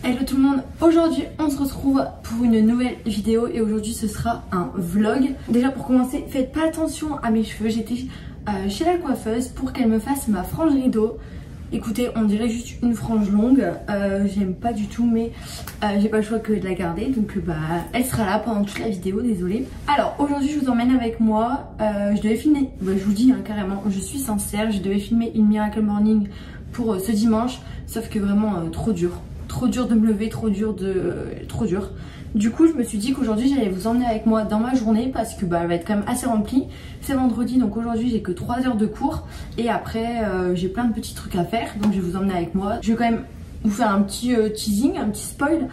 Hello tout le monde, aujourd'hui on se retrouve pour une nouvelle vidéo et aujourd'hui ce sera un vlog. Déjà pour commencer, faites pas attention à mes cheveux, j'étais chez la coiffeuse pour qu'elle me fasse ma frange rideau. Écoutez, on dirait juste une frange longue, j'aime pas du tout mais j'ai pas le choix que de la garder donc elle sera là pendant toute la vidéo, désolée. Alors aujourd'hui je vous emmène avec moi, je devais filmer, je vous dis carrément, je suis sincère, je devais filmer une Miracle Morning pour ce dimanche, sauf que vraiment trop dur de me lever, trop dur. Du coup je me suis dit qu'aujourd'hui j'allais vous emmener avec moi dans ma journée parce que elle va être quand même assez remplie. C'est vendredi donc aujourd'hui j'ai que 3 heures de cours et après j'ai plein de petits trucs à faire donc je vais vous emmener avec moi. Je vais quand même vous faire un petit teasing, un petit spoil.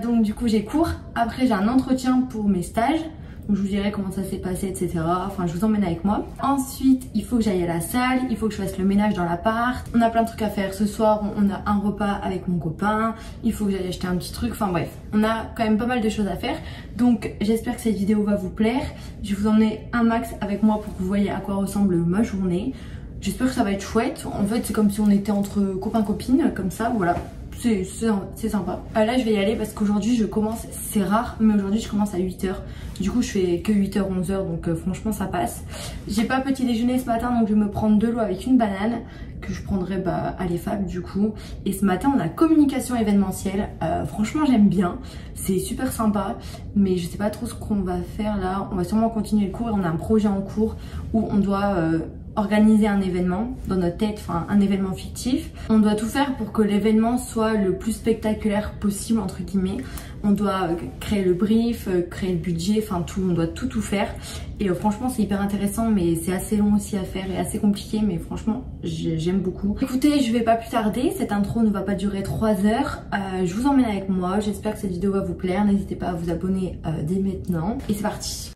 Donc du coup j'ai cours, après j'ai un entretien pour mes stages. Donc je vous dirai comment ça s'est passé, etc. Enfin, je vous emmène avec moi. Ensuite, il faut que j'aille à la salle, il faut que je fasse le ménage dans l'appart. On a plein de trucs à faire. Ce soir, on a un repas avec mon copain. Il faut que j'aille acheter un petit truc. Enfin bref, on a quand même pas mal de choses à faire. Donc j'espère que cette vidéo va vous plaire. Je vais vous emmener un max avec moi pour que vous voyez à quoi ressemble ma journée. J'espère que ça va être chouette. En fait, c'est comme si on était entre copains-copines, comme ça, voilà. C'est sympa. Là je vais y aller parce qu'aujourd'hui je commence, c'est rare mais aujourd'hui je commence à 8 h. Du coup je fais que 8 h 11 h donc franchement ça passe. J'ai pas petit déjeuner ce matin donc je vais me prendre de l'eau avec une banane que je prendrai à l'EFAP du coup. Et ce matin on a communication événementielle, franchement j'aime bien, c'est super sympa mais je sais pas trop ce qu'on va faire là. On va sûrement continuer le cours et on a un projet en cours où on doit organiser un événement dans notre tête, enfin un événement fictif. On doit tout faire pour que l'événement soit le plus spectaculaire possible entre guillemets. On doit créer le brief, créer le budget, enfin tout, on doit tout faire. Et franchement c'est hyper intéressant mais c'est assez long aussi à faire et assez compliqué mais franchement j'aime beaucoup. Écoutez, je vais pas plus tarder, cette intro ne va pas durer 3 heures. Je vous emmène avec moi, j'espère que cette vidéo va vous plaire. N'hésitez pas à vous abonner dès maintenant. Et c'est parti.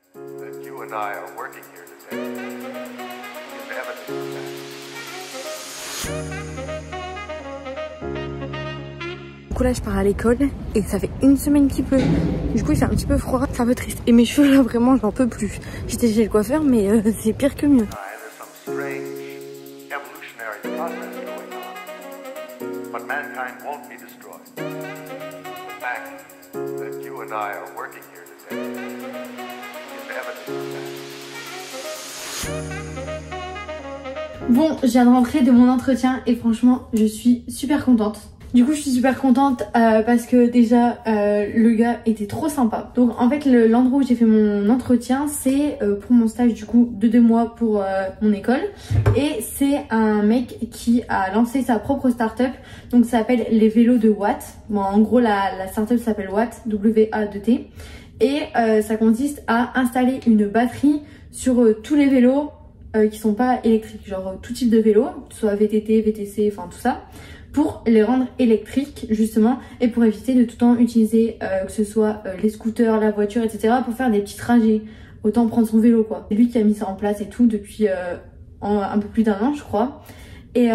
Du coup là je pars à l'école et ça fait une semaine qu'il pleut. Du coup il fait un petit peu froid, c'est un peu triste. Et mes cheveux là vraiment j'en peux plus. J'étais chez le coiffeur mais c'est pire que mieux. Bon, je viens de rentrer de mon entretien et franchement je suis super contente. Du coup je suis super contente parce que déjà le gars était trop sympa. Donc en fait l'endroit où j'ai fait mon entretien c'est pour mon stage du coup de 2 mois pour mon école. Et c'est un mec qui a lancé sa propre start-up. Donc ça s'appelle les vélos de Watt. Bon en gros la start-up s'appelle Watt, W-A-2-T. Et ça consiste à installer une batterie sur tous les vélos qui sont pas électriques. Genre tout type de vélo, soit VTT, VTC, enfin tout ça. Pour les rendre électriques justement et pour éviter de tout le temps utiliser que ce soit les scooters, la voiture, etc. pour faire des petits trajets. Autant prendre son vélo quoi. C'est lui qui a mis ça en place et tout depuis un peu plus d'1 an je crois. Et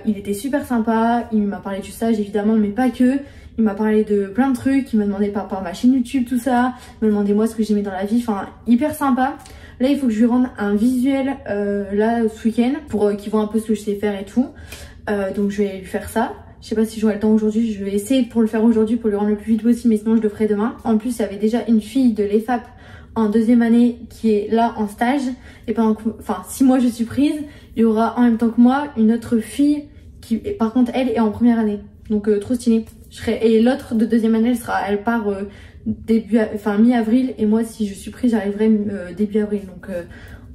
il était super sympa, il m'a parlé du stage évidemment mais pas que. Il m'a parlé de plein de trucs, il m'a demandé par rapport à ma chaîne YouTube tout ça. Il m'a demandé moi ce que j'aimais dans la vie, enfin hyper sympa. Là il faut que je lui rende un visuel là ce week-end pour qu'il voit un peu ce que je sais faire et tout. Donc je vais lui faire ça. Je sais pas si j'aurai le temps aujourd'hui, je vais essayer pour le faire aujourd'hui pour lui rendre le plus vite possible mais sinon je le ferai demain. En plus il y avait déjà une fille de l'EFAP en 2e année qui est là en stage et pendant que, enfin si moi je suis prise, il y aura en même temps que moi une autre fille qui par contre elle est en 1re année. Donc trop stylé. Et l'autre de 2e année elle part mi-avril et moi si je suis prise j'arriverai début avril. Donc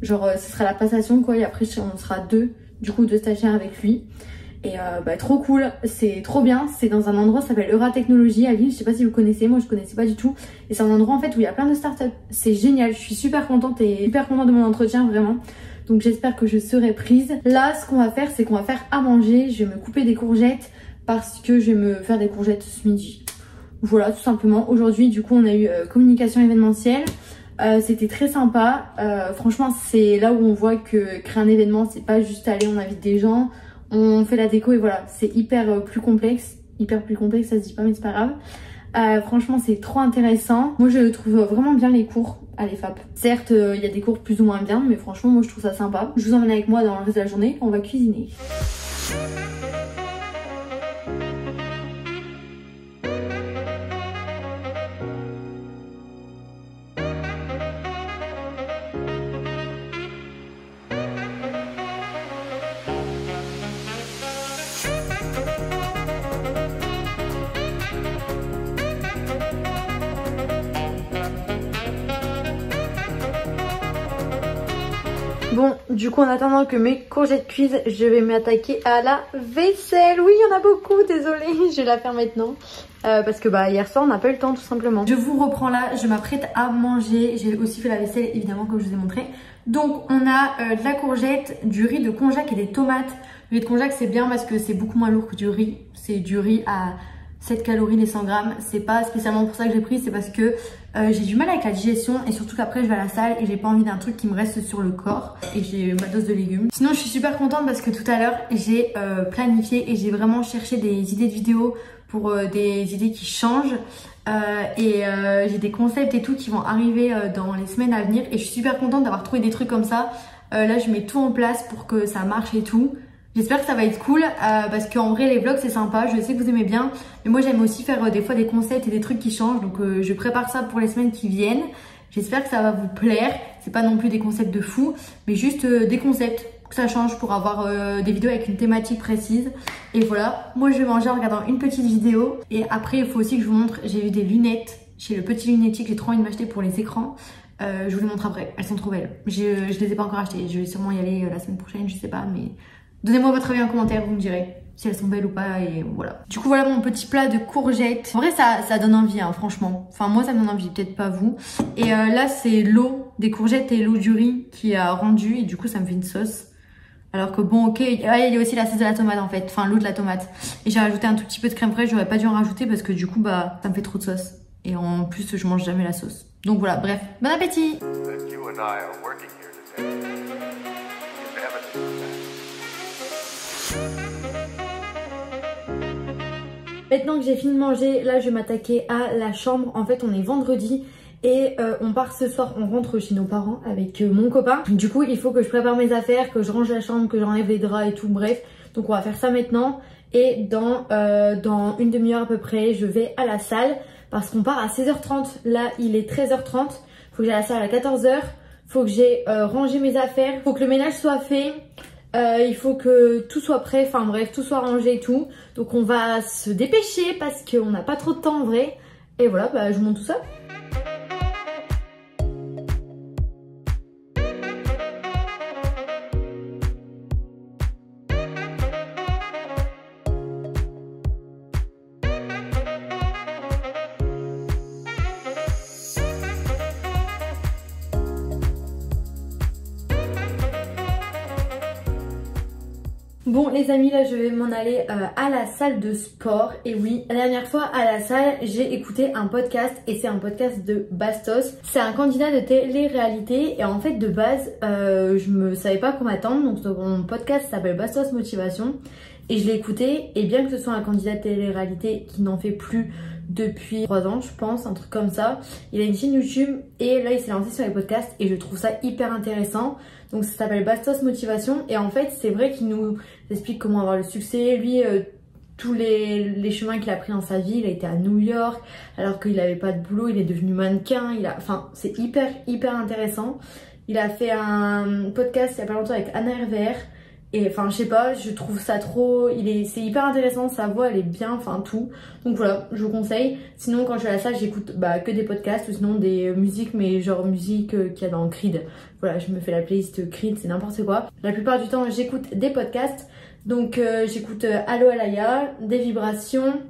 genre ce sera la passation quoi et après on sera 2 du coup 2 stagiaires avec lui. Et trop cool, c'est trop bien, c'est dans un endroit qui s'appelle Euratechnologie à Lille, je sais pas si vous connaissez, moi je connaissais pas du tout. Et c'est un endroit en fait où il y a plein de startups, c'est génial, je suis super contente et super contente de mon entretien vraiment. Donc j'espère que je serai prise. Là ce qu'on va faire c'est qu'on va faire à manger, je vais me couper des courgettes parce que je vais me faire des courgettes ce midi. Voilà tout simplement, aujourd'hui du coup on a eu communication événementielle. C'était très sympa, franchement c'est là où on voit que créer un événement c'est pas juste aller on invite des gens, on fait la déco et voilà, c'est hyper plus complexe, ça se dit pas mais c'est pas grave. Franchement c'est trop intéressant, moi je trouve vraiment bien les cours à l'EFAP. Certes il y a des cours plus ou moins bien mais franchement moi je trouve ça sympa. Je vous emmène avec moi dans le reste de la journée, on va cuisiner. Bon, du coup en attendant que mes courgettes cuisent, je vais m'attaquer à la vaisselle. Oui, il y en a beaucoup, désolée, je vais la faire maintenant. Parce que hier soir on n'a pas eu le temps tout simplement. Je vous reprends là, je m'apprête à manger. J'ai aussi fait la vaisselle évidemment comme je vous ai montré. Donc on a de la courgette, du riz de konjac et des tomates. Le riz de konjac c'est bien parce que c'est beaucoup moins lourd que du riz. C'est du riz à 7 calories les 100 grammes. C'est pas spécialement pour ça que j'ai pris, c'est parce que j'ai du mal avec la digestion et surtout qu'après je vais à la salle et j'ai pas envie d'un truc qui me reste sur le corps et j'ai ma dose de légumes. Sinon je suis super contente parce que tout à l'heure j'ai planifié et j'ai vraiment cherché des idées de vidéos pour des idées qui changent j'ai des concepts et tout qui vont arriver dans les semaines à venir et je suis super contente d'avoir trouvé des trucs comme ça. Là je mets tout en place pour que ça marche et tout. J'espère que ça va être cool parce qu'en vrai les vlogs c'est sympa, je sais que vous aimez bien. Mais moi j'aime aussi faire des fois des concepts et des trucs qui changent. Donc je prépare ça pour les semaines qui viennent. J'espère que ça va vous plaire. C'est pas non plus des concepts de fou, mais juste des concepts que ça change pour avoir des vidéos avec une thématique précise. Et voilà, moi je vais manger en regardant une petite vidéo. Et après il faut aussi que je vous montre, j'ai eu des lunettes chez le petit lunetier que j'ai trop envie de m'acheter pour les écrans. Je vous les montre après, elles sont trop belles. Je les ai pas encore achetées, je vais sûrement y aller la semaine prochaine, je sais pas, mais... Donnez-moi votre avis en commentaire, vous me direz si elles sont belles ou pas et voilà. Du coup voilà mon petit plat de courgettes. En vrai ça donne envie hein, franchement. Enfin moi ça me donne envie, peut-être pas vous. Et là c'est l'eau des courgettes et l'eau du riz qui a rendu et du coup ça me fait une sauce. Alors que bon ok, il y a aussi la sauce de la tomate en fait, enfin l'eau de la tomate. Et j'ai rajouté un tout petit peu de crème fraîche, j'aurais pas dû en rajouter parce que du coup ça me fait trop de sauce. Et en plus je mange jamais la sauce. Donc voilà, bref, bon appétit. Maintenant que j'ai fini de manger, là je vais m'attaquer à la chambre. En fait on est vendredi et on part ce soir, on rentre chez nos parents avec mon copain. Du coup il faut que je prépare mes affaires, que je range la chambre, que j'enlève les draps et tout, bref. Donc on va faire ça maintenant et dans une demi-heure à peu près je vais à la salle parce qu'on part à 16h30. Là il est 13h30, faut que j'aille à la salle à 14h, faut que j'ai rangé mes affaires, faut que le ménage soit fait. Il faut que tout soit prêt, enfin bref, tout soit rangé et tout. Donc on va se dépêcher parce qu'on n'a pas trop de temps en vrai. Et voilà, je vous montre tout ça. Bon les amis, là je vais m'en aller à la salle de sport. Et oui, la dernière fois à la salle j'ai écouté un podcast et c'est un podcast de Bastos. C'est un candidat de télé-réalité et en fait de base je me savais pas quoi m'attendre. Donc mon podcast s'appelle Bastos Motivation et je l'ai écouté. Et bien que ce soit un candidat de télé-réalité qui n'en fait plus depuis 3 ans je pense, un truc comme ça, il a une chaîne YouTube et là il s'est lancé sur les podcasts et je trouve ça hyper intéressant. Donc ça s'appelle Bastos Motivation et en fait c'est vrai qu'il nous explique comment avoir le succès. Lui tous les chemins qu'il a pris dans sa vie, il a été à New York alors qu'il n'avait pas de boulot, il est devenu mannequin, enfin c'est hyper intéressant. Il a fait un podcast il y a pas longtemps avec Anna Hervé. Et enfin je sais pas, je trouve ça trop, c'est hyper intéressant, sa voix elle est bien, enfin tout. Donc voilà, je vous conseille. Sinon quand je vais à la salle j'écoute que des podcasts ou sinon des musiques, mais genre musique qu'il y a dans Creed. Voilà, je me fais la playlist Creed, c'est n'importe quoi. La plupart du temps j'écoute des podcasts. Donc j'écoute Allo Alaya, Des Vibrations,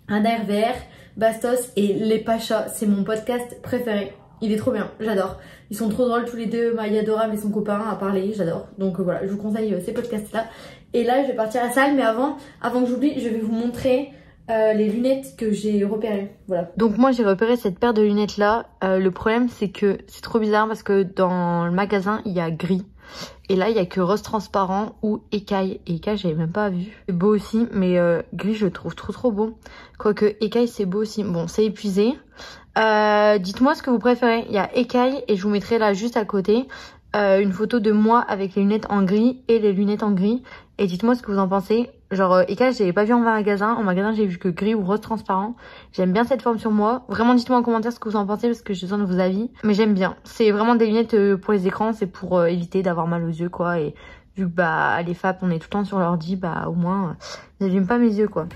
Un air vert, Bastos et Les Pachas, c'est mon podcast préféré. Il est trop bien, j'adore. Ils sont trop drôles tous les deux, Maya adorable et son copain à parler, j'adore. Donc voilà, je vous conseille ces podcasts là. Et là je vais partir à la salle, mais avant que j'oublie, je vais vous montrer les lunettes que j'ai repérées. Voilà. Donc moi j'ai repéré cette paire de lunettes là. Le problème c'est que c'est trop bizarre parce que dans le magasin il y a gris. Et là il y a que rose transparent ou écaille. Et écaille j'avais même pas vu. C'est beau aussi, mais gris je le trouve trop beau. Quoique écaille c'est beau aussi. Bon c'est épuisé. Dites-moi ce que vous préférez. Il y a écaille et je vous mettrai là juste à côté une photo de moi avec les lunettes en gris et les lunettes en gris. Et dites-moi ce que vous en pensez. Genre écaille j'avais pas vu en magasin. En magasin j'ai vu que gris ou rose transparent. J'aime bien cette forme sur moi. Vraiment dites-moi en commentaire ce que vous en pensez parce que j'ai besoin de vos avis. Mais j'aime bien. C'est vraiment des lunettes pour les écrans. C'est pour éviter d'avoir mal aux yeux quoi. Et vu que les FAP on est tout le temps sur l'ordi, au moins j'allume pas mes yeux quoi.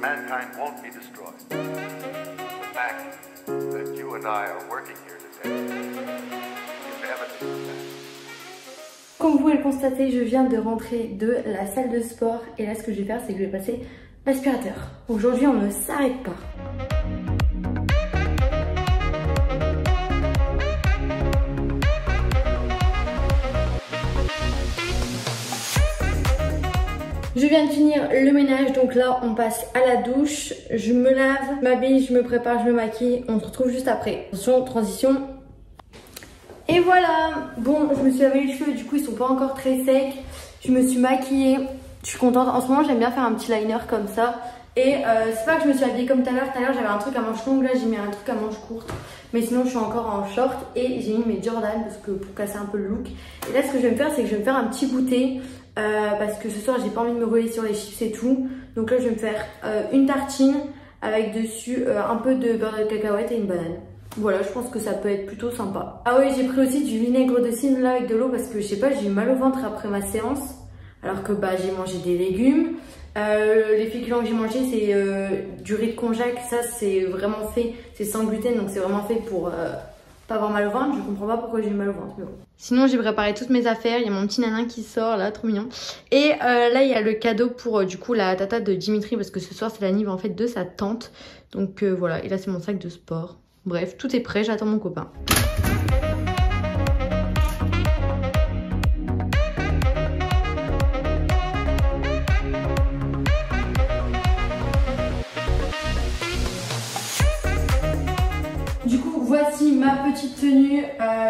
mankind won't be destroyed. The fact that you and I are working here today is evidence of that. Comme vous pouvez le constater, je viens de rentrer de la salle de sport et là ce que je vais faire c'est que je vais passer l'aspirateur. Aujourd'hui on ne s'arrête pas. Je viens de finir le ménage, donc là on passe à la douche, je me lave, m'habille, je me prépare, je me maquille, on se retrouve juste après. Attention, transition. Et voilà. Bon, je me suis lavé les cheveux, du coup ils sont pas encore très secs. Je me suis maquillée, je suis contente. En ce moment j'aime bien faire un petit liner comme ça. Et c'est pas que je me suis habillée comme tout à l'heure j'avais un truc à manches longues, là j'ai mis un truc à manches courtes. Mais sinon je suis encore en short et j'ai mis mes Jordan parce que pour casser un peu le look. Et là ce que je vais me faire c'est que je vais me faire un petit goûter. Parce que ce soir j'ai pas envie de me rouler sur les chips et tout. Donc là je vais me faire une tartine avec dessus un peu de beurre de cacahuète et une banane. Voilà, je pense que ça peut être plutôt sympa. Ah oui, j'ai pris aussi du vinaigre de cidre là avec de l'eau parce que je sais pas, j'ai eu mal au ventre après ma séance. Alors que bah j'ai mangé des légumes. Les féculents que j'ai mangé c'est du riz de konjac. Ça c'est vraiment fait, c'est sans gluten donc c'est vraiment fait pour pas avoir mal au ventre. Je comprends pas pourquoi j'ai eu mal au ventre mais bon. Sinon j'ai préparé toutes mes affaires, il y a mon petit nanin qui sort là, trop mignon. Et là il y a le cadeau pour du coup la tata de Dimitri parce que ce soir c'est l'anniv en fait de sa tante. Donc voilà, et là c'est mon sac de sport. Bref, tout est prêt, j'attends mon copain. Du coup, voici ma petite tenue.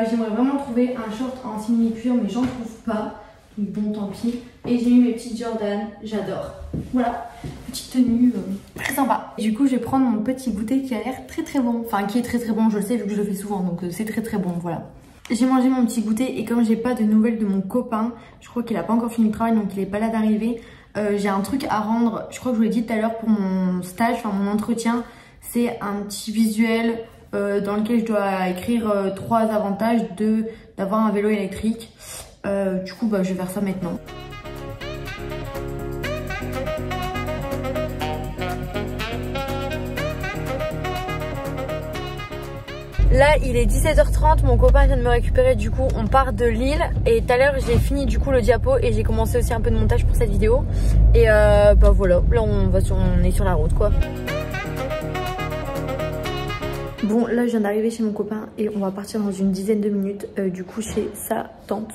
J'aimerais vraiment trouver un short en simili-cuir, mais j'en trouve pas. Donc bon, tant pis. Et j'ai mis mes petites Jordan, j'adore. Voilà, petite tenue très sympa. Du coup, je vais prendre mon petit goûter qui a l'air très très bon. Enfin, qui est très très bon, je le sais vu que je le fais souvent, donc c'est très très bon, voilà. J'ai mangé mon petit goûter et comme j'ai pas de nouvelles de mon copain, je crois qu'il a pas encore fini le travail, donc il est pas là d'arriver. J'ai un truc à rendre, je crois que je vous l'ai dit tout à l'heure pour mon stage, enfin mon entretien. C'est un petit visuel dans lequel je dois écrire 3 avantages d'avoir un vélo électrique. Du coup bah, je vais faire ça maintenant. Là il est 17h30, mon copain vient de me récupérer, du coup on part de Lille. Et tout à l'heure j'ai fini du coup le diapo et j'ai commencé aussi un peu de montage pour cette vidéo. Et bah voilà, là on est sur la route quoi. Bon là je viens d'arriver chez mon copain et on va partir dans une dizaine de minutes du coup chez sa tante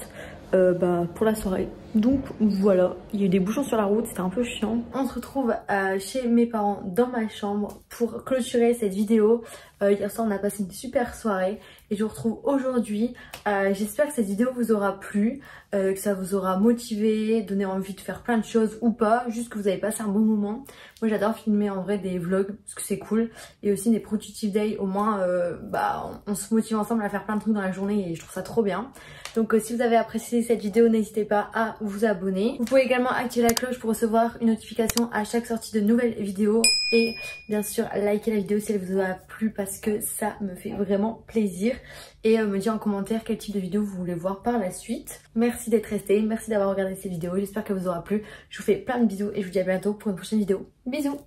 pour la soirée. Donc voilà, il y a eu des bouchons sur la route, c'était un peu chiant. On se retrouve chez mes parents dans ma chambre pour clôturer cette vidéo. Hier soir on a passé une super soirée et je vous retrouve aujourd'hui. J'espère que cette vidéo vous aura plu, que ça vous aura motivé, donné envie de faire plein de choses ou pas, juste que vous avez passé un bon moment. Moi j'adore filmer en vrai des vlogs parce que c'est cool et aussi des productive days, au moins on se motive ensemble à faire plein de trucs dans la journée et je trouve ça trop bien. Donc si vous avez apprécié cette vidéo, n'hésitez pas à vous abonner. Vous pouvez également activer la cloche pour recevoir une notification à chaque sortie de nouvelles vidéos. Et bien sûr, liker la vidéo si elle vous a plu parce que ça me fait vraiment plaisir. Et me dire en commentaire quel type de vidéo vous voulez voir par la suite. Merci d'être resté, merci d'avoir regardé cette vidéo. J'espère qu'elle vous aura plu. Je vous fais plein de bisous et je vous dis à bientôt pour une prochaine vidéo. Bisous!